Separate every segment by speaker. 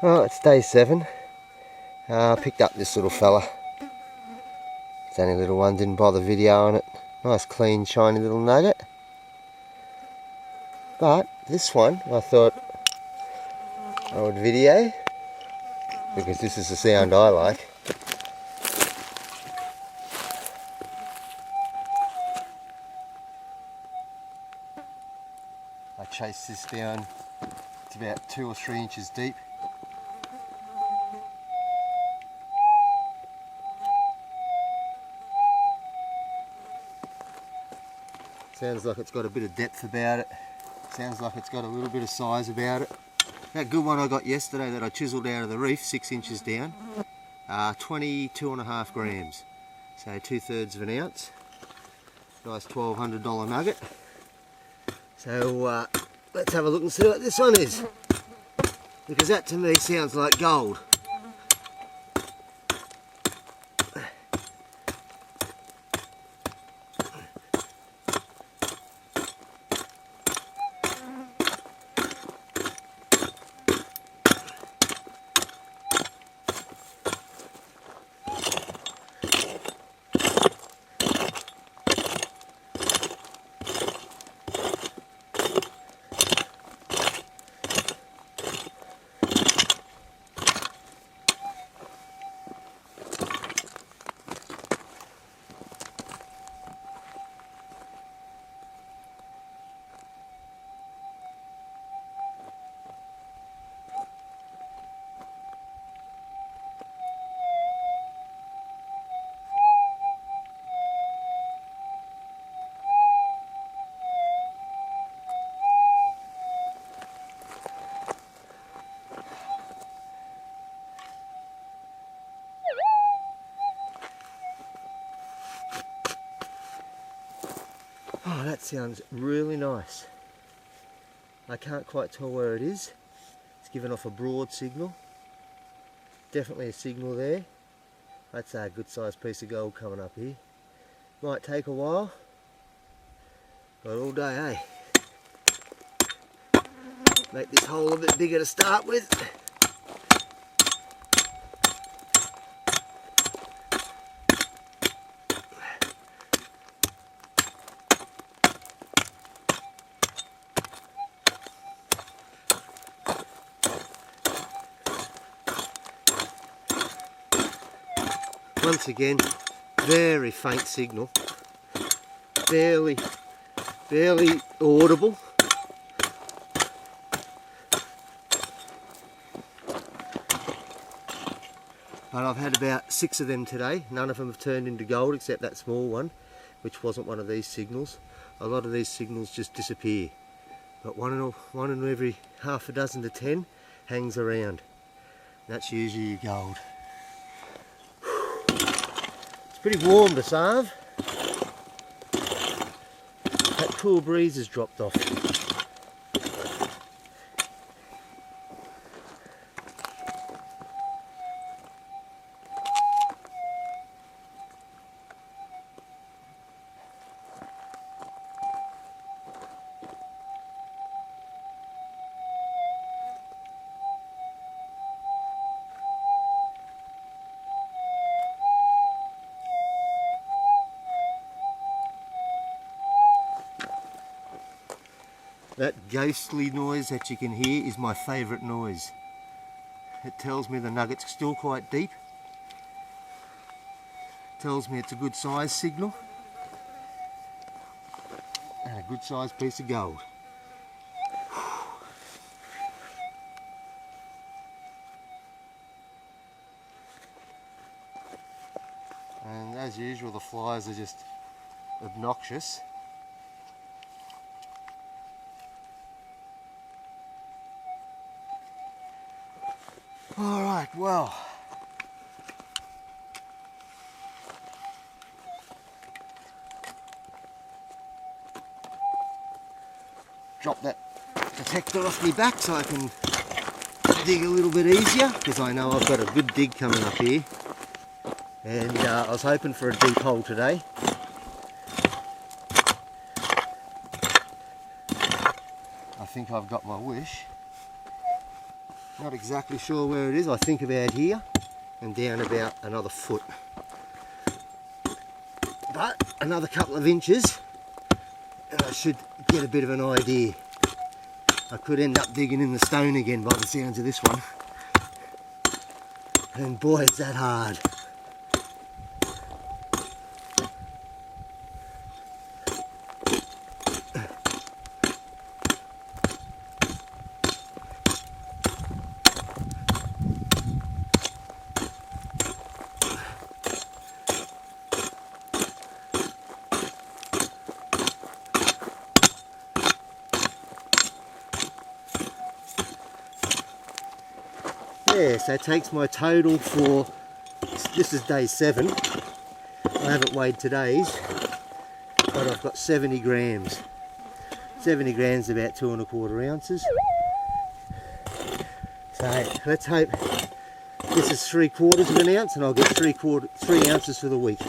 Speaker 1: Oh, it's day 7. I picked up this little fella. It's only a little one, didn't bother videoing it. Nice clean shiny little nugget. But this one I thought I would video because this is the sound I like. I chased this down, it's about 2 or 3 inches deep. Sounds like it's got a bit of depth about it. Sounds like it's got a little bit of size about it. That good one I got yesterday that I chiselled out of the reef, 6 inches down, 22.5 grams. So 2/3 of an ounce. Nice $1,200 nugget. So let's have a look and see what this one is. Because that to me sounds like gold. Oh, that sounds really nice. I can't quite tell where it is. It's giving off a broad signal. Definitely a signal there. That's a good sized piece of gold coming up here. Might take a while, but all day, eh? Make this hole a bit bigger to start with. Once again, very faint signal, barely audible. But I've had about 6 of them today. None of them have turned into gold except that small one, which wasn't one of these signals. A lot of these signals just disappear, but one in every half a dozen to 10 hangs around. That's usually your gold. Pretty warm this afternoon. That cool breeze has dropped off. That ghostly noise that you can hear is my favourite noise. It tells me the nugget's still quite deep. Tells me it's a good size signal. And a good sized piece of gold. And as usual, the flies are just obnoxious. Alright, well, drop that detector off my back so I can dig a little bit easier, because I know I've got a good dig coming up here. And I was hoping for a deep hole today. I think I've got my wish. Not exactly sure where it is. I think about here and down about another foot. But another couple of inches and I should get a bit of an idea. I could end up digging in the stone again by the sounds of this one. And boy, is that hard. Yeah, so it takes my total for, this is day 7. I haven't weighed today's, but I've got 70 grams. 70 grams is about 2¼ ounces. So let's hope this is 3/4 of an ounce and I'll get 3 ounces for the week.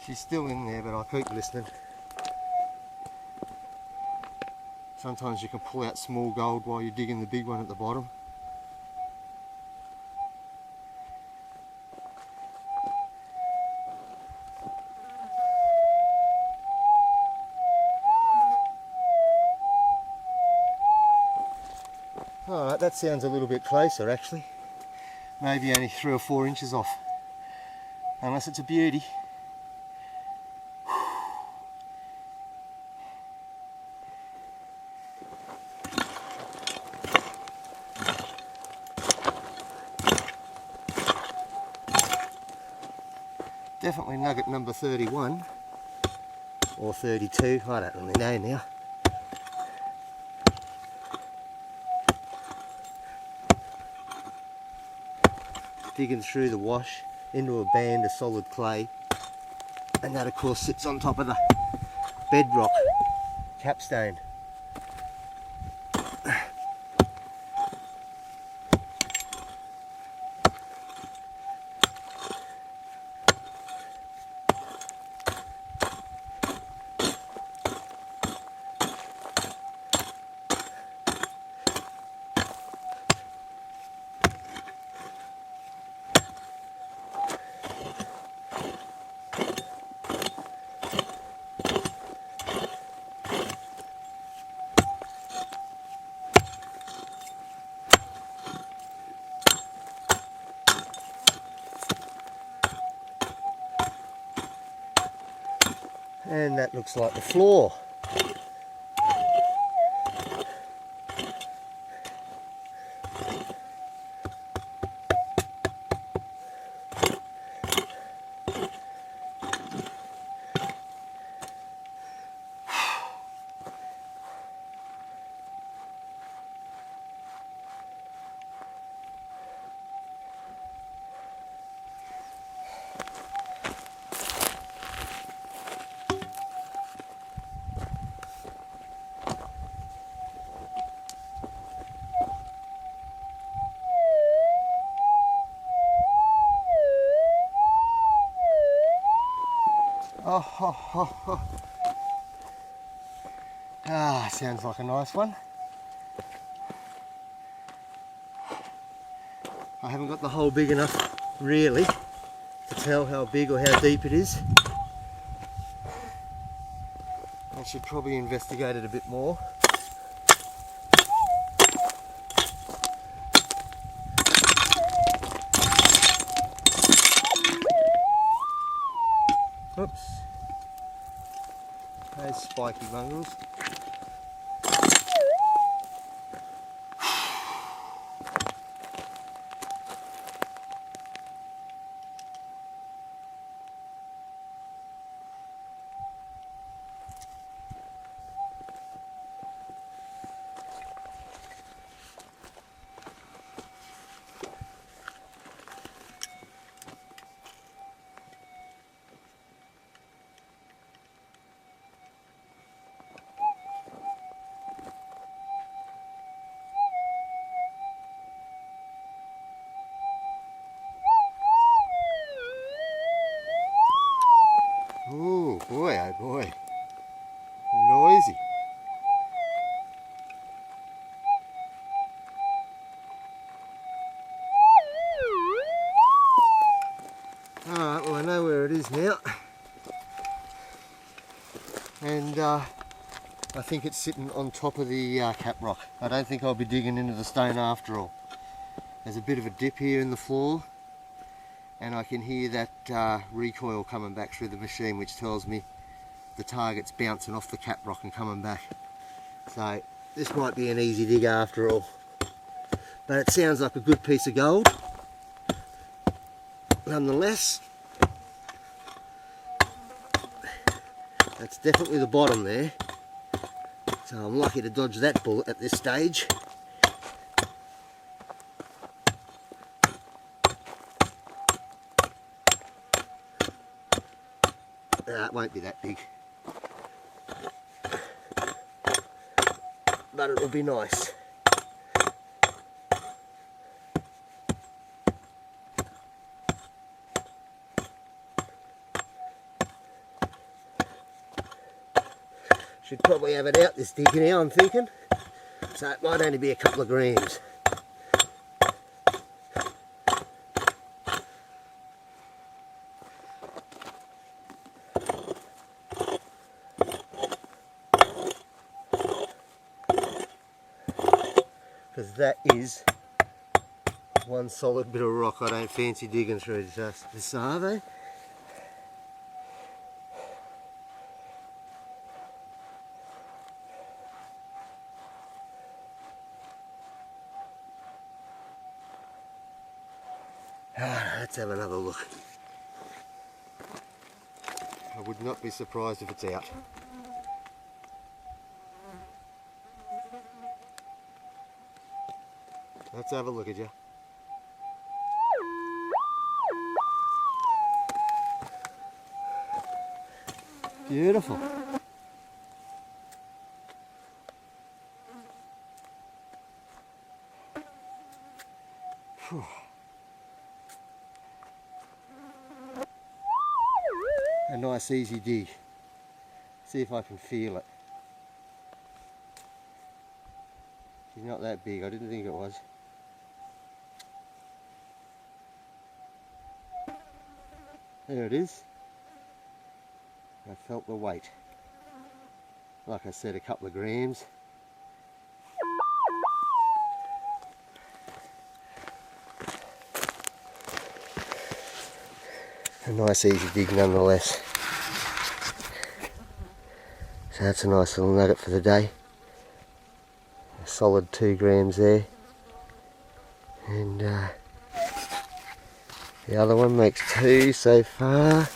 Speaker 1: She's still in there, but I'll keep listening. Sometimes you can pull out small gold while you're digging the big one at the bottom. Alright, that sounds a little bit closer actually. Maybe only 3 or 4 inches off. Unless it's a beauty. Definitely nugget number 31 or 32, I don't really know now. Digging through the wash into a band of solid clay, and that of course sits on top of the bedrock capstone. And that looks like the floor. Oh. Ah, sounds like a nice one. I haven't got the hole big enough, really, to tell how big or how deep it is. I should probably investigate it a bit more. Oops. Those spiky mongrels. noisy. Alright, well I know where it is now. And I think it's sitting on top of the cap rock. I don't think I'll be digging into the stone after all. There's a bit of a dip here in the floor, and I can hear that recoil coming back through the machine, which tells me the target's bouncing off the cap rock and coming back. So this might be an easy dig after all. But it sounds like a good piece of gold. Nonetheless, that's definitely the bottom there. So I'm lucky to dodge that bullet at this stage. It won't be that big, but it'll be nice. Should probably have it out this dig now, I'm thinking. So it might only be a couple of grams. Because that is one solid bit of rock I don't fancy digging through just this Save. Let's have another look. I would not be surprised if it's out. Let's have a look at you. Beautiful. Whew. A nice easy dig. See if I can feel it. She's not that big, I didn't think it was. There it is. I felt the weight. Like I said, a couple of grams. A nice easy dig nonetheless. So that's a nice little nugget for the day. A solid 2 grams there. And the other one makes 2 so far.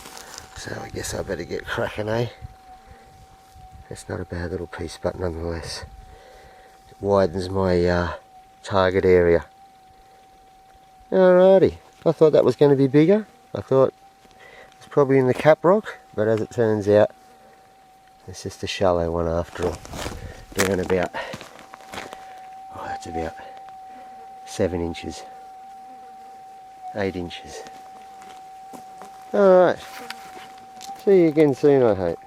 Speaker 1: So I guess I better get cracking, eh? It's not a bad little piece, but nonetheless it widens my target area. Alrighty, I thought that was going to be bigger. I thought it's probably in the cap rock, but as it turns out it's just a shallow one after all. Down about, oh that's about 7 inches, 8 inches. Alright, see you again soon I hope.